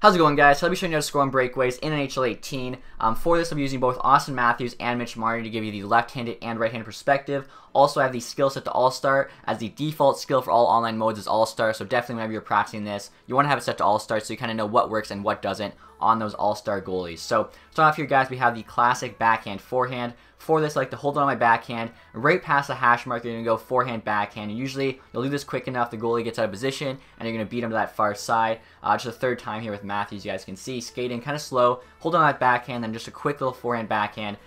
How's it going, guys? So I'll be showing you how to score on breakaways in NHL 18. For this, I'll be using both Austin Matthews and Mitch Marner to give you the left-handed and right-handed perspective. Also, I have the skill set to All-Star, as the default skill for all online modes is All-Star, so definitely whenever you're practicing this, you want to have it set to All-Star so you kind of know what works and what doesn't on those All-Star goalies. So, starting off here, guys, we have the classic backhand forehand. For this, I like to hold it on my backhand, right past the hash mark, you're going to go forehand, backhand. And usually, you'll do this quick enough, the goalie gets out of position, and you're going to beat him to that far side. Just the third time here with Matthews, you guys can see, skating kind of slow, hold on that backhand, then just a quick little forehand, backhand,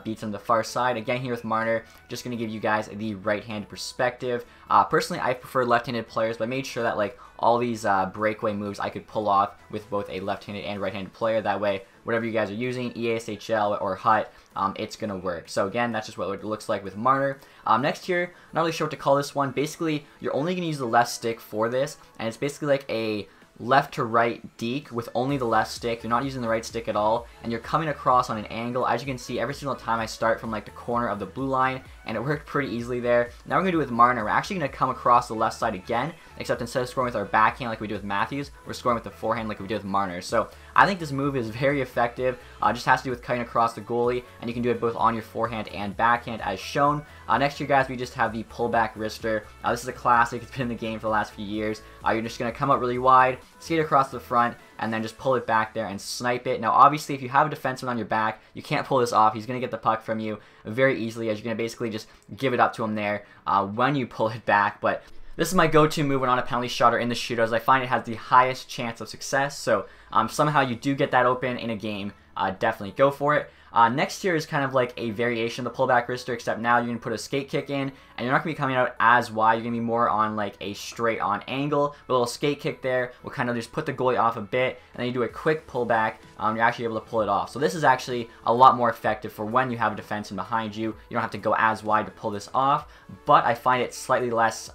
beats him to the far side. Again, here with Marner, just going to give you guys the right-handed perspective. Personally, I prefer left-handed players, but I made sure that like all these breakaway moves I could pull off with both a left-handed and right-handed player. That way, whatever you guys are using, EASHL or HUT, it's going to work. So again, that's just what it looks like with Marner. Next here, not really sure what to call this one. Basically, you're only going to use the left stick for this, and it's basically like a left to right deke with only the left stick. You're not using the right stick at all, and you're coming across on an angle. As you can see, every single time I start from like the corner of the blue line, and it worked pretty easily there. Now we're going to do it with Marner. We're actually going to come across the left side again, except instead of scoring with our backhand like we did with Matthews, we're scoring with the forehand like we did with Marner. So I think this move is very effective. Just has to do with cutting across the goalie, and you can do it both on your forehand and backhand as shown. Next here, guys, we just have the pullback wrister. This is a classic. It's been in the game for the last few years. You're just going to come out really wide, skate across the front, and then just pull it back there and snipe it. Now, obviously, if you have a defenseman on your back, you can't pull this off. He's going to get the puck from you very easily, as you're going to basically just give it up to him there when you pull it back. But this is my go-to move when on a penalty shot or in the shootout, as I find it has the highest chance of success. So somehow you do get that open in a game, definitely go for it. Next here is kind of like a variation of the pullback wrister, except now you're going to put a skate kick in, and you're not going to be coming out as wide. You're going to be more on like a straight on angle. A little skate kick there will kind of just put the goalie off a bit, and then you do a quick pullback. You're actually able to pull it off. So this is actually a lot more effective for when you have a defenseman behind you. You don't have to go as wide to pull this off, but I find it slightly less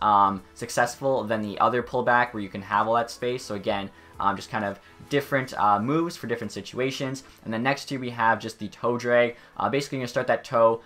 successful than the other pullback where you can have all that space. So again, just kind of different moves for different situations. And then next here we have just the toe drag. Basically, you're going to start that toe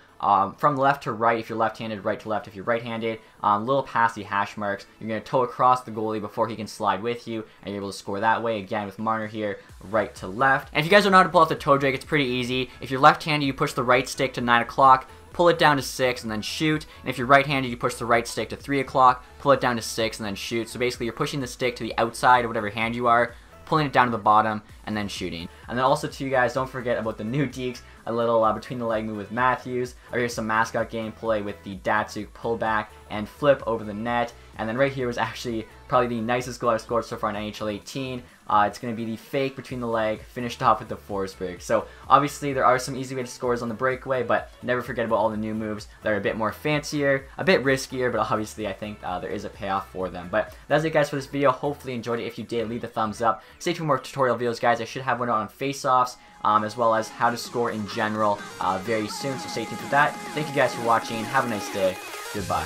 from left to right if you're left-handed, right to left if you're right-handed, little past the hash marks. You're going to toe across the goalie before he can slide with you, and you're able to score that way. Again, with Marner here, right to left. And if you guys don't know how to pull off the toe drag, it's pretty easy. If you're left-handed, you push the right stick to 9 o'clock, pull it down to 6, and then shoot. And if you're right-handed, you push the right stick to 3 o'clock, pull it down to 6, and then shoot. So basically, you're pushing the stick to the outside of whatever hand you are, pulling it down to the bottom, and then shooting. And then also, too, guys, don't forget about the new dekes, a little between the leg move with Matthews, or here's some mascot gameplay with the Datsuk pullback and flip over the net. And then right here was actually probably the nicest goal I've scored so far in NHL 18. It's going to be the fake between the leg, finished off with the Forsberg. So obviously there are some easy way to scores on the breakaway, but never forget about all the new moves that are a bit more fancier, a bit riskier, but obviously I think there is a payoff for them. But that's it, guys, for this video. Hopefully you enjoyed it. If you did, leave a thumbs up. Stay tuned for more tutorial videos, guys. I should have one on face-offs, as well as how to score in general very soon, so stay tuned for that. Thank you guys for watching. Have a nice day. Goodbye.